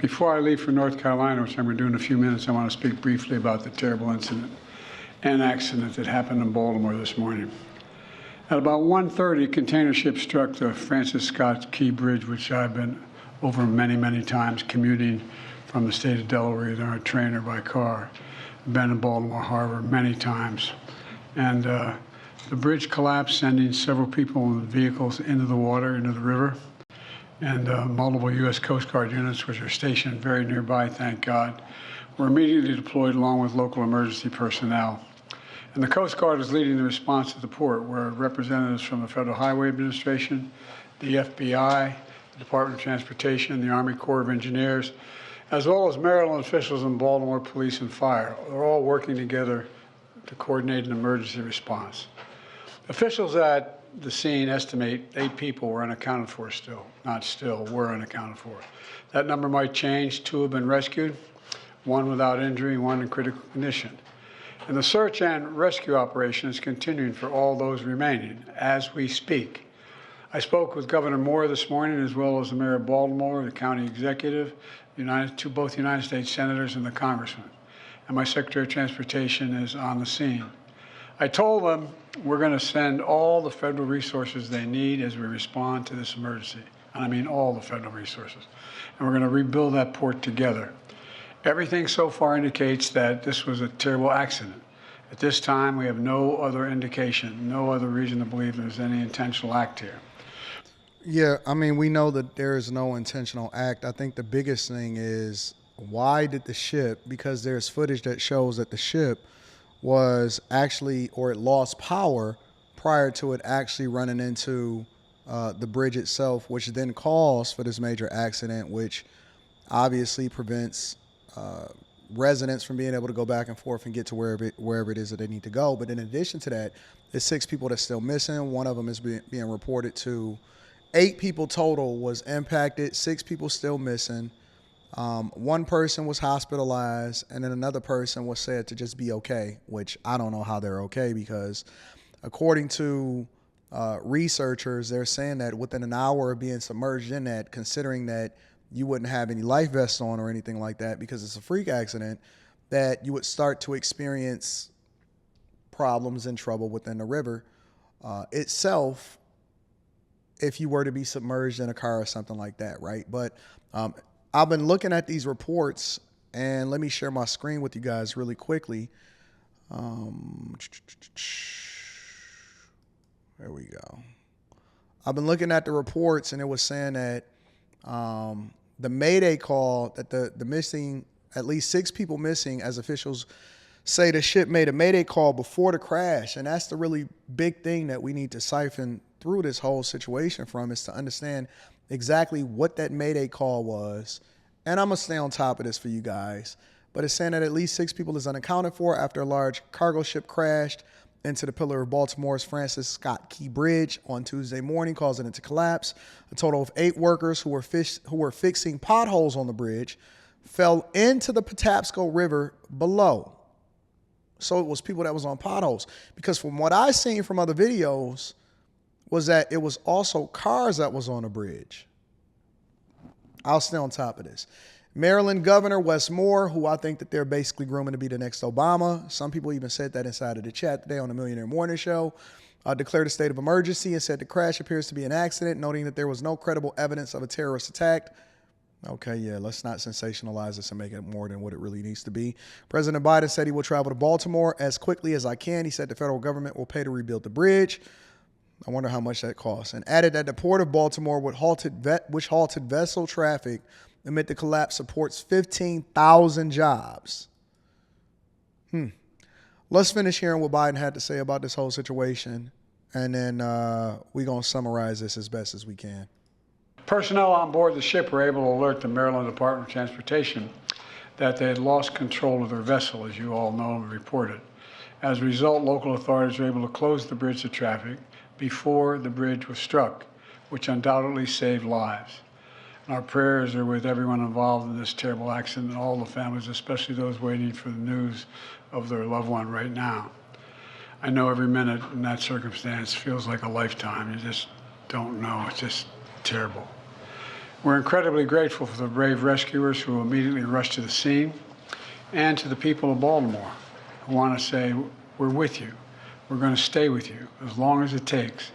Before I leave for North Carolina, which I'm going to do in a few minutes, I want to speak briefly about the terrible incident and accident that happened in Baltimore this morning. At about 1:30, a container ship struck the Francis Scott Key Bridge, which I've been over many, many times commuting from the state of Delaware, either on a train or by car. I've been in Baltimore Harbor many times. And the bridge collapsed, sending several people and vehicles into the water, into the river. And multiple U.S. Coast Guard units, which are stationed very nearby, thank God, were immediately deployed along with local emergency personnel. And the Coast Guard is leading the response to the port, where representatives from the Federal Highway Administration, the FBI, the Department of Transportation, the Army Corps of Engineers, as well as Maryland officials and Baltimore Police and Fire, are all working together to coordinate an emergency response. Officials at the scene estimate 8 people were unaccounted for were unaccounted for. That number might change. 2 have been rescued, 1 without injury, 1 in critical condition. And the search and rescue operation is continuing for all those remaining as we speak. I spoke with Governor Moore this morning, as well as the Mayor of Baltimore, the county executive, both United States senators and the congressman. And my Secretary of Transportation is on the scene. I told them we're going to send all the federal resources they need as we respond to this emergency. And I mean all the federal resources. And we're going to rebuild that port together. Everything so far indicates that this was a terrible accident. At this time, we have no other indication, no other reason to believe there's any intentional act here. Yeah, I mean, we know that there is no intentional act. I think the biggest thing is, why did the ship, because there's footage that shows that the ship was actually, or it lost power prior to it actually running into the bridge itself, which then calls for this major accident, which obviously prevents residents from being able to go back and forth and get to wherever it is that they need to go. But in addition to that, there's 6 people that's still missing. One of them is being reported to. 8 people total was impacted, 6 people still missing. 1 person was hospitalized, and then another person was said to just be okay, which I don't know how they're okay, because according to researchers, they're saying that within an hour of being submerged in that, considering that you wouldn't have any life vests on or anything like that because it's a freak accident, that you would start to experience problems and trouble within the river itself if you were to be submerged in a car or something like that, right? But I've been looking at these reports, and let me share my screen with you guys really quickly. There we go. I've been looking at the reports, and it was saying that the Mayday call, that the missing, at least 6 people missing, as officials say the ship made a Mayday call before the crash. And that's the really big thing that we need to siphon through this whole situation from, is to understand exactly what that Mayday call was. And I'm going to stay on top of this for you guys. But it's saying that at least 6 people is unaccounted for after a large cargo ship crashed into the pillar of Baltimore's Francis Scott Key Bridge on Tuesday morning, causing it to collapse. A total of 8 workers who were fixing potholes on the bridge fell into the Patapsco River below. So it was people that was on potholes. Because from what I've seen from other videos, was that it was also cars that was on the bridge. I'll stay on top of this. Maryland Governor Wes Moore, who I think that they're basically grooming to be the next Obama. Some people even said that inside of the chat today on the Millionaire Morning Show. Declared a state of emergency and said the crash appears to be an accident, noting that there was no credible evidence of a terrorist attack. Okay, yeah, let's not sensationalize this and make it more than what it really needs to be. President Biden said he will travel to Baltimore as quickly as I can. He said the federal government will pay to rebuild the bridge. I wonder how much that costs. And added that the Port of Baltimore, which halted vessel traffic amid the collapse, supports 15,000 jobs. Let's finish hearing what Biden had to say about this whole situation, and then we're going to summarize this as best as we can. Personnel on board the ship were able to alert the Maryland Department of Transportation that they had lost control of their vessel, as you all know and reported. As a result, local authorities were able to close the bridge to traffic before the bridge was struck, which undoubtedly saved lives. And our prayers are with everyone involved in this terrible accident and all the families, especially those waiting for the news of their loved one right now. I know every minute in that circumstance feels like a lifetime. You just don't know. It's just terrible. We're incredibly grateful for the brave rescuers who immediately rushed to the scene, and to the people of Baltimore who want to say, we're with you. We're going to stay with you as long as it takes.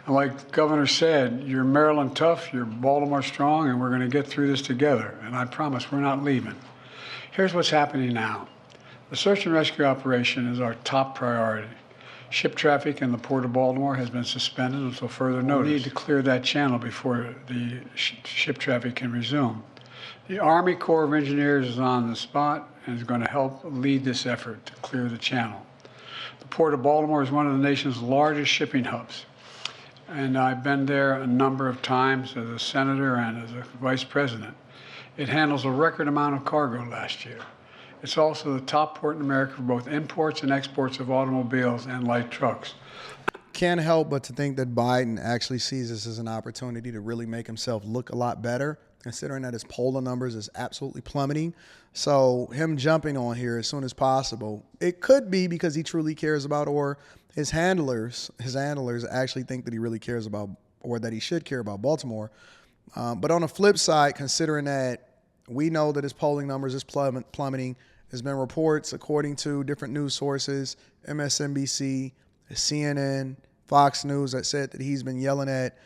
And like the governor said, you're Maryland tough, you're Baltimore strong, and we're going to get through this together. And I promise we're not leaving. Here's what's happening now. The search and rescue operation is our top priority. Ship traffic in the Port of Baltimore has been suspended until further notice. We need to clear that channel before the ship traffic can resume. The Army Corps of Engineers is on the spot and is going to help lead this effort to clear the channel. The Port of Baltimore is one of the nation's largest shipping hubs, and I've been there a number of times as a senator and as a vice president. It handles a record amount of cargo last year. It's also the top port in America for both imports and exports of automobiles and light trucks. Can't help but to think that Biden actually sees this as an opportunity to really make himself look a lot better, considering that his polling numbers is absolutely plummeting. So him jumping on here as soon as possible, it could be because he truly cares about, or his handlers actually think that he really cares about, or that he should care about Baltimore. But on the flip side, considering that we know that his polling numbers is plummeting, there's been reports, according to different news sources, MSNBC, CNN, Fox News, that said that he's been yelling at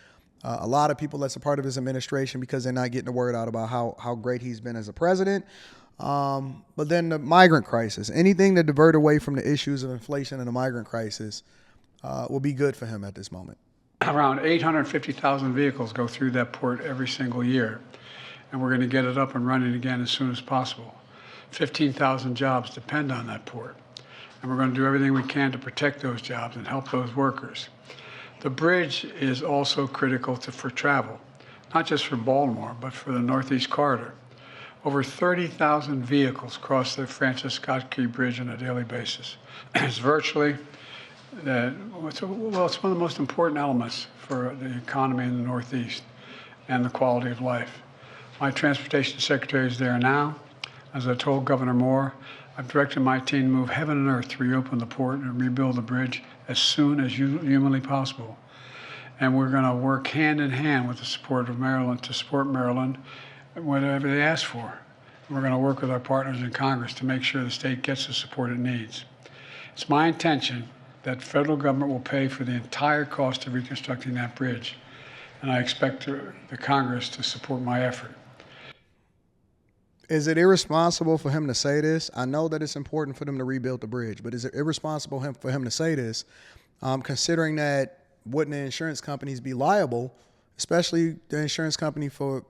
a lot of people that's a part of his administration because they're not getting the word out about how great he's been as a president. But then the migrant crisis, anything to divert away from the issues of inflation and the migrant crisis will be good for him at this moment. Around 850,000 vehicles go through that port every single year, and we're going to get it up and running again as soon as possible. 15,000 jobs depend on that port, and we're going to do everything we can to protect those jobs and help those workers. The bridge is also critical for travel, not just for Baltimore, but for the Northeast Corridor. Over 30,000 vehicles cross the Francis Scott Key Bridge on a daily basis. It's virtually, it's one of the most important elements for the economy in the Northeast and the quality of life. My transportation secretary is there now. As I told Governor Moore, I've directed my team to move heaven and earth to reopen the port and rebuild the bridge as soon as humanly possible. And we're going to work hand in hand with the support of Maryland to support Maryland whatever they ask for. We're going to work with our partners in Congress to make sure the state gets the support it needs. It's my intention that the federal government will pay for the entire cost of reconstructing that bridge, and I expect the Congress to support my effort. Is it irresponsible for him to say this? I know that it's important for them to rebuild the bridge, but is it irresponsible for him to say this, considering that wouldn't the insurance companies be liable, especially the insurance company for,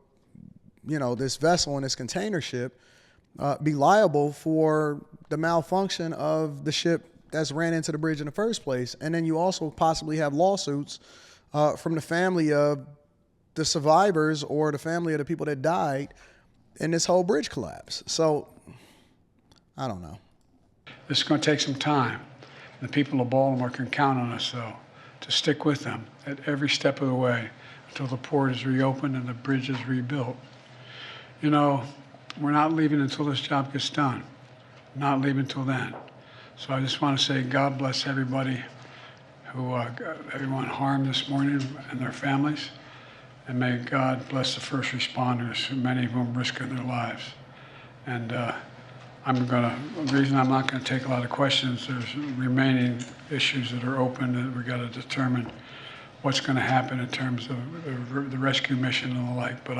this vessel and this container ship, be liable for the malfunction of the ship that's ran into the bridge in the first place? And then you also possibly have lawsuits from the family of the survivors or the family of the people that died in this whole bridge collapse. So, I don't know. This is going to take some time. The people of Baltimore can count on us, though, to stick with them at every step of the way until the port is reopened and the bridge is rebuilt. We're not leaving until this job gets done. Not leaving until then. So I just want to say God bless everybody everyone harmed this morning and their families. And may God bless the first responders, many of whom risking their lives. And the reason I'm not going to take a lot of questions, there's remaining issues that are open that we got to determine what's going to happen in terms of the rescue mission and the like. But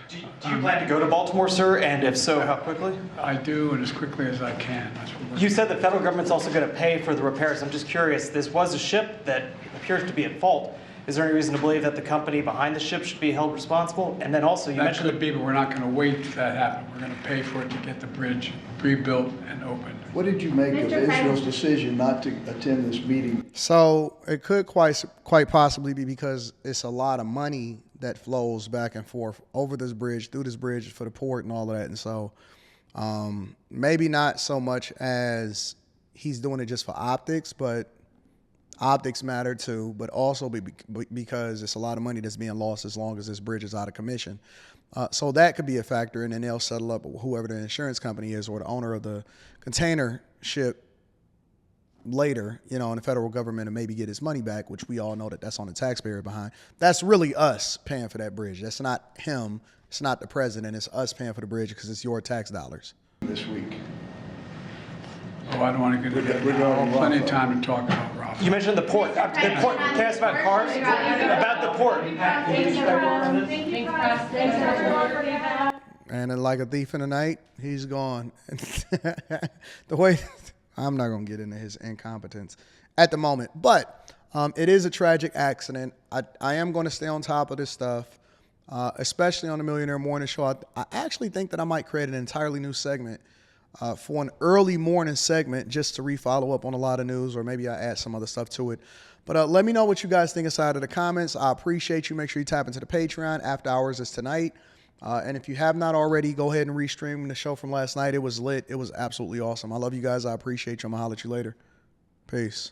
Do you plan to go to Baltimore, sir? And if so, how quickly? I do, and as quickly as I can. You said the federal government's also going to pay for the repairs. I'm just curious, this was a ship that appears to be at fault. Is there any reason to believe that the company behind the ship should be held responsible? And then also, you mentioned... That could be, but we're not going to wait till that happens. We're going to pay for it to get the bridge rebuilt and opened. What did you make of Israel's decision not to attend this meeting? So it could quite possibly be because it's a lot of money that flows back and forth over this bridge, through this bridge for the port and all of that. And so maybe not so much as he's doing it just for optics, but optics matter too, but also because it's a lot of money that's being lost as long as this bridge is out of commission. So that could be a factor, and then they'll settle up whoever the insurance company is or the owner of the container ship later, you know, in the federal government and maybe get his money back, which we all know that that's on the taxpayer behind. That's really us paying for that bridge. That's not him. It's not the president. It's us paying for the bridge because it's your tax dollars. This week. Oh, I don't want to get into that. We're going to Plenty of time to talk about Rafa. You mentioned the port. The port. Can I ask about cars? About the port. And then like a thief in the night, he's gone. The way, I'm not going to get into his incompetence at the moment, but it is a tragic accident. I am going to stay on top of this stuff, especially on the Millionaire Morning Show. I actually think that I might create an entirely new segment for an early morning segment just to re-follow up on a lot of news, or maybe I add some other stuff to it. But let me know what you guys think inside of the comments. I appreciate you. Make sure you tap into the Patreon. After Hours is tonight. And if you have not already, go ahead and restream the show from last night. It was lit. It was absolutely awesome. I love you guys. I appreciate you. I'm going to holler at you later. Peace.